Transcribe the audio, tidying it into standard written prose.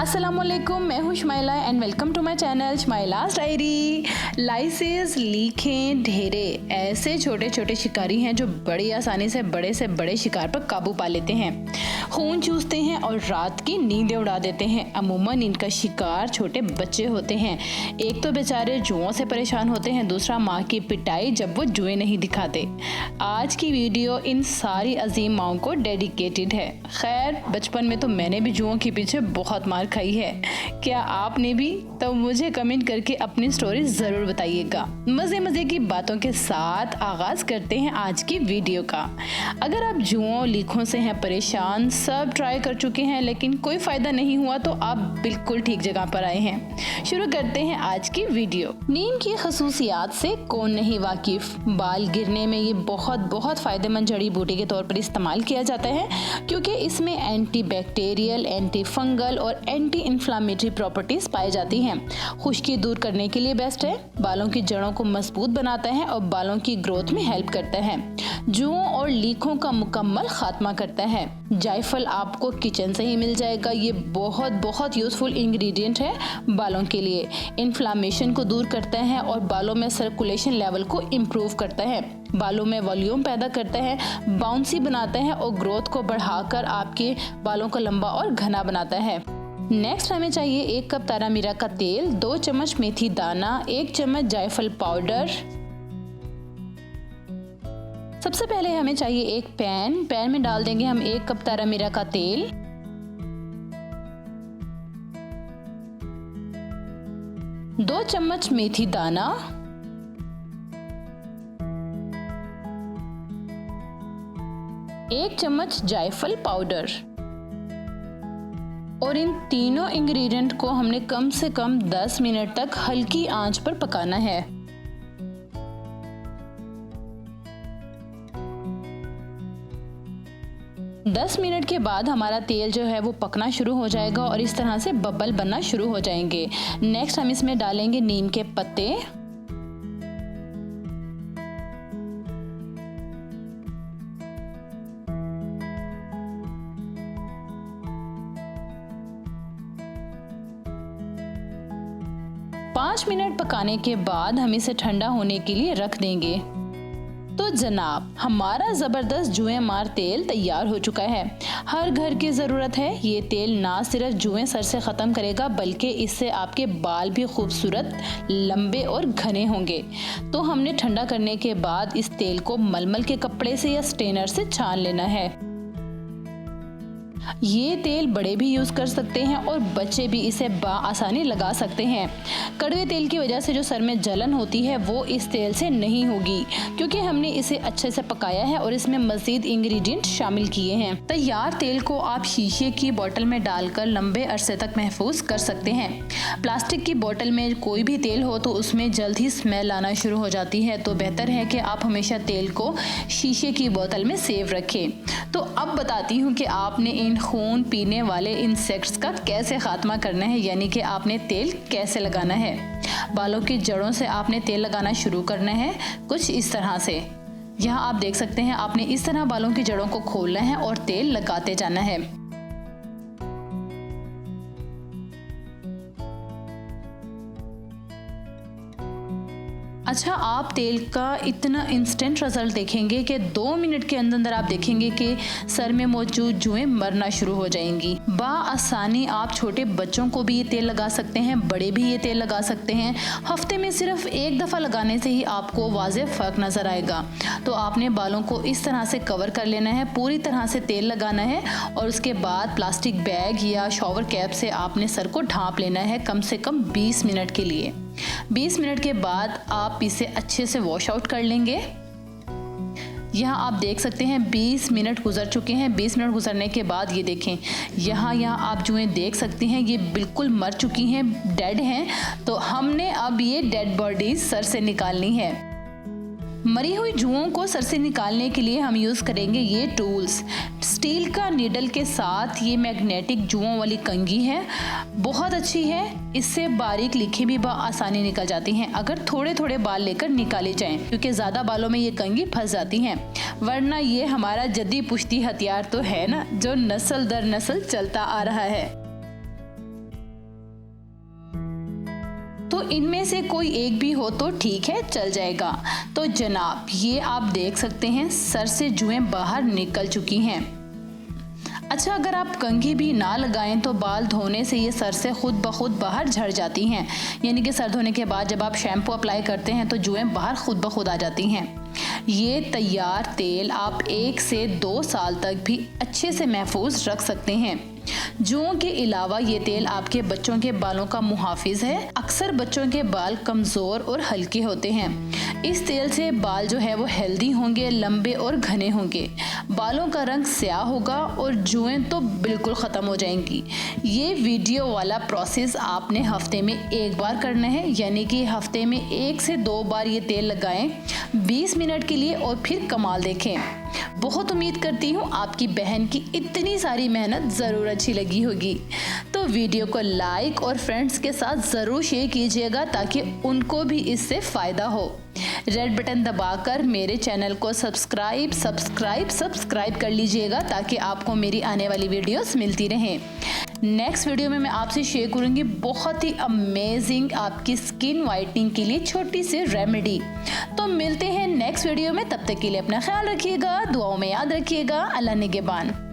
अस्सलामुअलैकुम, मैं हूँ Shamaila and welcome to my channel Shamaila's diary. लाइसेस, लीखें, ढेरे ऐसे छोटे छोटे शिकारी हैं जो बड़ी आसानी से बड़े शिकार पर काबू पा लेते हैं, खून चूसते हैं और रात की नींदें उड़ा देते हैं। अमूमन इनका शिकार छोटे बच्चे होते हैं। एक तो बेचारे जुओं से परेशान होते हैं, दूसरा माँ की पिटाई जब वो जुए नहीं दिखाते। आज की वीडियो इन सारी अजीम माओं को डेडिकेटेड है। खैर, बचपन में तो मैंने भी जुओं के पीछे बहुत मार खाई है। क्या आपने भी? तो मुझे कमेंट करके अपनी स्टोरी जरूर बताइएगा। मजे की बातों के साथ आगाज करते हैं आज की वीडियो का। अगर आप जुओं, लीखों से हैं परेशान, सब ट्राई कर चुके हैं लेकिन कोई फायदा नहीं हुआ, तो आप बिल्कुल ठीक जगह पर आए हैं। शुरू करते हैं आज की वीडियो। नीम की खसूसियात से कौन नहीं वाकिफ। बाल गिरने में ये बहुत फायदेमंद जड़ी बूटी के तौर पर इस्तेमाल किया जाता है, क्योंकि इसमें एंटी बैक्टीरियल, एंटी फंगल और एंटी इन्फ्लामेटरी प्रॉपर्टीज पाई जाती हैं। खुश्की दूर करने के लिए बेस्ट है, बालों की जड़ों को मजबूत बनाता है और बालों की ग्रोथ में हेल्प करता है। जुओं और लीखों का मुकम्मल खात्मा करता है। जायफल आपको किचन से ही मिल जाएगा। ये बहुत यूजफुल इंग्रेडिएंट है बालों के लिए। इन्फ्लामेशन को दूर करता है और बालों में सर्कुलेशन लेवल को इम्प्रूव करता है। बालों में वॉल्यूम पैदा करता है, बाउंसी बनाता है और ग्रोथ को बढ़ाकर आपके बालों को लंबा और घना बनाता है। नेक्स्ट हमें चाहिए 1 कप तारामीरा का तेल, 2 चम्मच मेथी दाना, 1 चम्मच जायफल पाउडर। सबसे पहले हमें चाहिए एक पैन में डाल देंगे हम 1 कप तारामीरा का तेल। दो चम्मच मेथी दाना, 1 चम्मच जायफल पाउडर, और इन तीनों इंग्रेडिएंट को हमने कम से कम 10 मिनट तक हल्की आंच पर पकाना है। दस मिनट के बाद हमारा तेल जो है वो पकना शुरू हो जाएगा और इस तरह से बबल बनना शुरू हो जाएंगे। नेक्स्ट हम इसमें डालेंगे नीम के पत्ते, पाँच मिनट पकाने के बाद हम इसे ठंडा होने के लिए रख देंगे। तो जनाब, हमारा जबरदस्त जुएं मार तेल तैयार हो चुका है। हर घर की जरूरत है। ये तेल ना सिर्फ जुएं सर से खत्म करेगा, बल्कि इससे आपके बाल भी खूबसूरत, लंबे और घने होंगे। तो हमने ठंडा करने के बाद इस तेल को मलमल के कपड़े से या स्ट्रेनर से छान लेना है। ये तेल बड़े भी यूज कर सकते हैं और बच्चे भी इसे आसानी लगा सकते हैं। कड़वे तेल की वजह से जो सर में जलन होती है वो इस तेल से नहीं होगी, क्योंकि हमने इसे अच्छे से पकाया है और इसमें मजीद इंग्रेडिएंट शामिल किए हैं। तैयार तेल को आप शीशे की बोतल में डालकर लंबे अरसे तक महफूज कर सकते हैं। प्लास्टिक की बोतल में कोई भी तेल हो तो उसमें जल्द ही स्मेल आना शुरू हो जाती है, तो बेहतर है कि आप हमेशा तेल को शीशे की बोतल में सेव रखें। तो अब बताती हूँ कि आपने इन खून पीने वाले इंसेक्ट्स का कैसे खात्मा करना है, यानी कि आपने तेल कैसे लगाना है। बालों की जड़ों से आपने तेल लगाना शुरू करना है, कुछ इस तरह से। यहाँ आप देख सकते हैं, आपने इस तरह बालों की जड़ों को खोलना है और तेल लगाते जाना है। अच्छा, आप तेल का इतना इंस्टेंट रिजल्ट देखेंगे कि 2 मिनट के अंदर आप देखेंगे कि सर में मौजूद जुएं मरना शुरू हो जाएंगी। आसानी आप छोटे बच्चों को भी ये तेल लगा सकते हैं, बड़े भी ये तेल लगा सकते हैं। हफ्ते में सिर्फ 1 दफ़ा लगाने से ही आपको वाज़ेह फ़र्क नज़र आएगा। तो आपने बालों को इस तरह से कवर कर लेना है, पूरी तरह से तेल लगाना है और उसके बाद प्लास्टिक बैग या शॉवर कैप से आपने सर को ढाँप लेना है कम से कम 20 मिनट के लिए। 20 मिनट के बाद आप इसे अच्छे से वॉश आउट कर लेंगे। यहाँ आप देख सकते हैं 20 मिनट गुजर चुके हैं। 20 मिनट गुजरने के बाद ये देखें, यहाँ आप जुएं देख सकते हैं, ये बिल्कुल मर चुकी हैं, डेड हैं। तो हमने अब ये डेड बॉडीज सर से निकालनी है। मरी हुई जुओं को सर से निकालने के लिए हम यूज़ करेंगे ये टूल्स। स्टील का नीडल के साथ ये मैग्नेटिक जुओं वाली कंघी है, बहुत अच्छी है। इससे बारीक लीखें भी आसानी निकल जाती हैं अगर थोड़े थोड़े बाल लेकर निकाले जाएं, क्योंकि ज़्यादा बालों में ये कंघी फंस जाती हैं। वरना ये हमारा जद्दी पुश्ती हथियार तो है ना, जो नस्ल दर नस्ल चलता आ रहा है। तो इनमें से कोई एक भी हो तो ठीक है, चल जाएगा। तो जनाब ये आप देख सकते हैं सर से जुएं बाहर निकल चुकी हैं। अच्छा, अगर आप कंघी भी ना लगाएं तो बाल धोने से ये सर से खुद ब खुद बाहर झड़ जाती हैं। यानी कि सर धोने के बाद जब आप शैम्पू अप्लाई करते हैं तो जुएं बाहर खुद ब खुद आ जाती हैं। ये तैयार तेल आप 1 से 2 साल तक भी अच्छे से महफूज रख सकते हैं। जुओं के अलावा ये तेल आपके बच्चों के बालों का मुहाफिज है। अक्सर बच्चों के बाल कमज़ोर और हल्के होते हैं। इस तेल से बाल जो है वो हेल्दी होंगे, लंबे और घने होंगे, बालों का रंग स्याह होगा और जुएं तो बिल्कुल ख़त्म हो जाएंगी। ये वीडियो वाला प्रोसेस आपने हफ्ते में 1 बार करना है, यानी कि हफ्ते में 1 से 2 बार ये तेल लगाएं 20 मिनट के लिए और फिर कमाल देखें। बहुत उम्मीद करती हूँ आपकी बहन की इतनी सारी मेहनत ज़रूर अच्छी लगी होगी। तो वीडियो को लाइक और फ्रेंड्स के साथ ज़रूर शेयर कीजिएगा ताकि उनको भी इससे फ़ायदा हो। रेड बटन दबाकर मेरे चैनल को सब्सक्राइब कर लीजिएगा ताकि आपको मेरी आने वाली वीडियोस मिलती रहें। नेक्स्ट वीडियो में मैं आपसे शेयर करूंगी बहुत ही अमेजिंग आपकी स्किन वाइटनिंग के लिए छोटी सी रेमेडी। तो मिलते हैं नेक्स्ट वीडियो में, तब तक के लिए अपना ख्याल रखिएगा, दुआओं में याद रखिएगा। अल्लाह निगहबान।